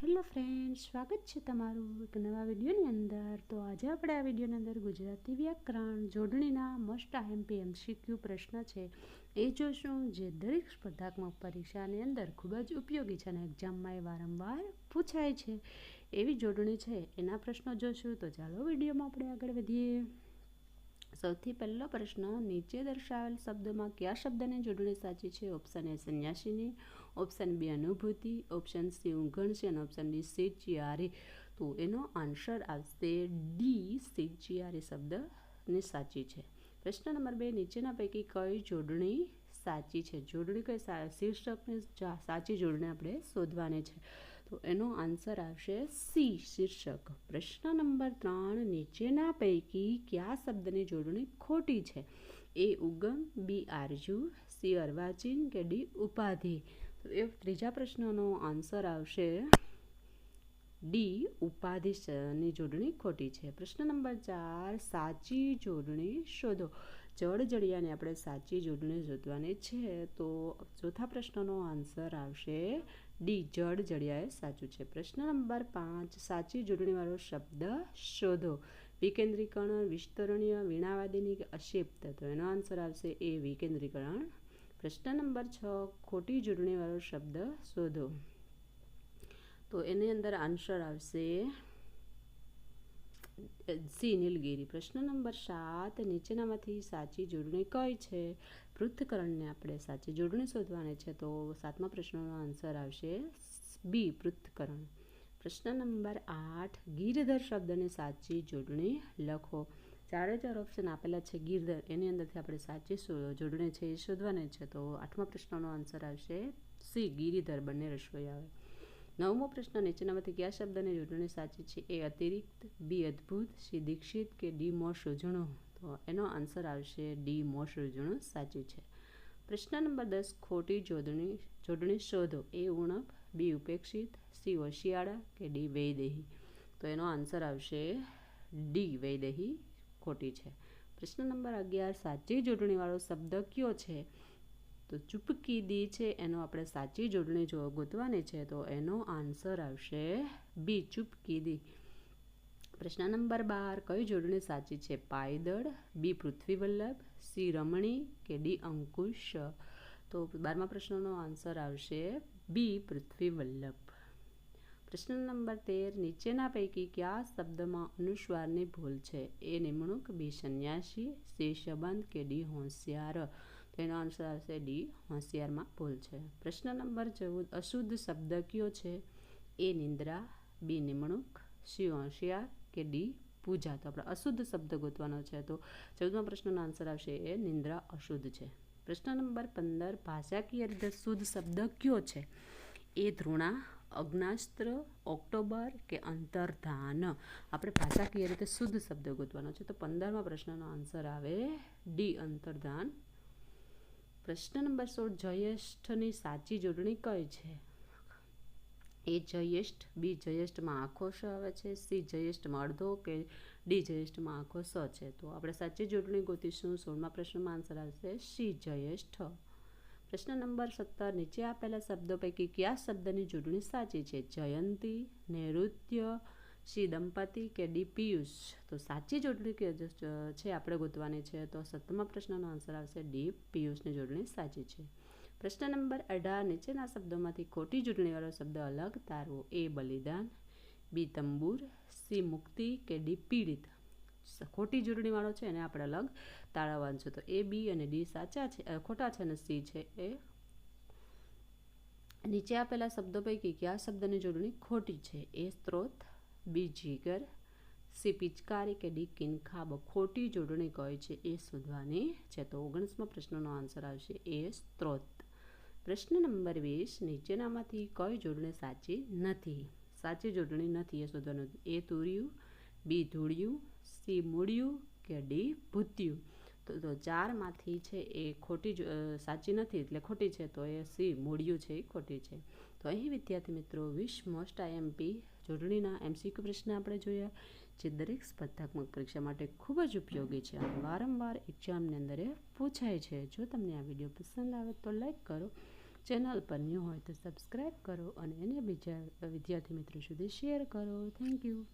Hello friends, સ્વાગત છે તમારું એક નવા વિડીયોની અંદર। તો આજે આપણે આ વિડીયોની અંદર ગુજરાતી વ્યાકરણ જોડણીના મોસ્ટ આઈએમપી MCQ પ્રશ્ન છે એ જોશું, જે દરેક સ્પર્ધાત્મક પરીક્ષાની અંદર ખૂબ જ ઉપયોગી છે અને એક્ઝામમાં એ વારંવાર પૂછાય છે એવી જોડણી છે। એના પ્રશ્નો જોશું। તો ચાલો વિડીયોમાં આપણે આગળ વધીએ। સૌથી પહેલો પ્રશ્ન, નીચે દર્શાવેલ શબ્દોમાં કયા શબ્દની જોડણી સાચી છે? ઓપ્શન એ સંન્યાસીની, ઓપ્શન બી અનુભૂતિ, ઓપ્શન સી ઊંઘણ અને ઓપ્શન ડી શેઠિયારી। તો એનો આન્સર આવશે ડી, શેઠિયારી શબ્દની સાચી છે। પ્રશ્ન નંબર 2, નીચેના પૈકી કઈ જોડણી સાચી છે? જોડણી કઈ શીર્ષકની સાચી જોડણી આપણે શોધવાની છે, તો એનો આન્સર આવશે સી, શીર્ષક। પ્રશ્ન નંબર 3, નીચેના પૈકી કયા શબ્દની જોડણી ખોટી છે? એ ઉગમ, બી આરજુ, સી અર્વાચીન કે ડી ઉપાધિ। તો એ ત્રીજા પ્રશ્નનો આન્સર આવશે ડી, ઉપાધિની જોડણી ખોટી છે। પ્રશ્ન નંબર 4, સાચી જોડણી શોધો। જળજળિયાની આપણે સાચી જોડણી શોધવાની છે, તો ચોથા પ્રશ્નનો આન્સર આવશે ડી, જળજળિયા એ સાચું છે। પ્રશ્ન નંબર 5, સાચી જોડણીવાળો શબ્દ શોધો। વિકેન્દ્રીકરણ, વિસ્તરણીય, વીણાવાદિની કે અશિપ્ત। તો એનો આન્સર આવશે એ, વિકેન્દ્રીકરણ। પ્રશ્ન નંબર 6, ખોટી જોડણીવાળો શબ્દ શોધો। તો એની અંદર આન્સર આવશે સી, નીલગિરી। પ્રશ્ન નંબર 7, નીચેનામાંથી સાચી જોડણી કઈ છે? પૃથ્થકરણને આપણે સાચી જોડણી શોધવાની છે, તો સાતમા પ્રશ્નનો આન્સર આવશે બી, પૃથ્થકરણ। પ્રશ્ન નંબર 8, ગિરધર શબ્દની સાચી જોડણી લખો। ચારે ચાર ઓપ્શન આપેલા છે ગિરધર, એની અંદરથી આપણે સાચી જોડણી છે એ શોધવાની છે, તો આઠમા પ્રશ્નનો આન્સર આવશે સી, ગિરિધર, બંને રસોઈ આવે। નવમો પ્રશ્ન, નીચેનામાંથી કયા શબ્દની જોડણી સાચી છે? એ અતિરિક્ત, બી અદ્ભુત, સી દીક્ષિત કે ડી મોં સૂઝણું। તો એનો આન્સર આવશે ડી, મોં સૂઝણું સાચું છે। પ્રશ્ન નંબર 10, ખોટી જોડણી શોધો। એ ઉણપ, બી ઉપેક્ષિત, સી ઓશિયાળા કે ડી વૈદેહી। તો એનો આન્સર આવશે ડી, વૈદેહી ખોટી છે। પ્રશ્ન નંબર 11, સાચી જોડણીવાળો શબ્દ કયો છે? તો ચૂપકીદી છે, એનો આપણે સાચી જોડણી ગોતવાની છે, તો એનો આન્સર આવશે બી, ચૂપકીદી। પ્રશ્ન નંબર 12, કઈ જોડણી સાચી છે? પાયદળ, બી પૃથ્વીવલ્લભ, સી રમણી કે ડી અંકુશ। તો 12મા પ્રશ્નનો આન્સર આવશે બી, પૃથ્વીવલ્લભ। પ્રશ્ન નંબર 13, નીચેના પૈકી કયા શબ્દમાં અનુસ્વારની ભૂલ છે? એ નિમણૂક, બી સંન્યાસી, સી સંબંધ કે ડી હોશિયાર। તો એનો આન્સર આવશે ડી, હોશિયારમાં ભૂલ છે। પ્રશ્ન નંબર 14, અશુદ્ધ શબ્દ કયો છે? એ નિંદ્રા, બી નિમણૂક, સી હોશિયાર કે ડી પૂજા। તો આપણે અશુદ્ધ શબ્દ ગોતવાનો છે, તો 14મા પ્રશ્નનો આન્સર આવશે એ, નિંદ્રા અશુદ્ધ છે। પ્રશ્ન નંબર 15, ભાષાકીય રીતે શુદ્ધ શબ્દ કયો છે? એ ધૃણા, અગ્નાસ્ત્ર, ઓક્ટોબર કે અંતર્ધાન। આપણે ભાષાકીય રીતે શુદ્ધ શબ્દ ગોતવાનો છે, તો 15મા પ્રશ્નનો આન્સર આવે ડી, અંતર્ધાન। પ્રશ્ન નંબર 16, જયેષ્ઠની સાચી જોડણી કઈ છે? એ જયેષ્ઠ, બી જયેષ્ઠમાં આખો સ આવે છે, સી જયેષ્ઠમાં અડધો કે ડી જયેષ્ઠમાં આખો સ છે। તો આપણે સાચી જોડણી ગોતીશું। 16મા પ્રશ્નમાં આન્સર આવશે સી, જયેષ્ઠ। પ્રશ્ન નંબર 17, નીચે આપેલા શબ્દો પૈકી કયા શબ્દની જોડણી સાચી છે? જયંતી, નૈઋત્ય, સી દંપતી કે ડી પિયુષ। તો સાચી જોડણી છે આપણે ગોતવાની છે, તો 17મા પ્રશ્નનો આન્સર આવશે ડી, પિયુષની જોડણી સાચી છે। પ્રશ્ન નંબર 18, નીચેના શબ્દોમાંથી ખોટી જોડણીવાળો શબ્દ અલગ તારવો। એ બલિદાન, બી તંબુર, સી મુક્તિ કે ડી પીડિત। ખોટી જોડણીવાળો છે એને આપણે અલગ તારવવાનું છે, તો એ, બી અને ડી સાચા છે, ખોટા છે, અને સી છે એ। નીચે આપેલા શબ્દો પૈકી કયા શબ્દની જોડણી ખોટી છે? એ સ્ત્રોત, બી જીગર, સી પિચકારી કે ડી કિનખાબ। ખોટી જોડણી કઈ છે એ શોધવાની છે, તો 19મા પ્રશ્નનો આન્સર આવશે એ, સ્ત્રોત। પ્રશ્ન નંબર 20, નીચેનામાંથી કઈ જોડણી સાચી નથી? સાચી જોડણી નથી એ શોધવાનું। એ તુર્યું, બી ધૂળિયું, સી મૂળિયું કે ડી ભૂત્યું। તો 4માંથી છે એ ખોટી સાચી નથી એટલે ખોટી છે, તો એ સી, મૂળિયું છે એ ખોટી છે। તો અહીં વિદ્યાર્થી મિત્રો 20 મોસ્ટ આઈએમપી જોડણીના MCQ પ્રશ્ન આપણે જોયા, જે દરેક સ્પર્ધાત્મક પરીક્ષા માટે ખૂબ જ ઉપયોગી છે અને વારંવાર એક્ઝામની અંદર એ પૂછાય છે। જો તમને આ વિડીયો પસંદ આવે તો લાઈક કરો, ચેનલ પર ન્યૂ હોય તો સબસ્ક્રાઈબ કરો અને એને બીજા વિદ્યાર્થી મિત્રો સુધી શેર કરો. Thank you.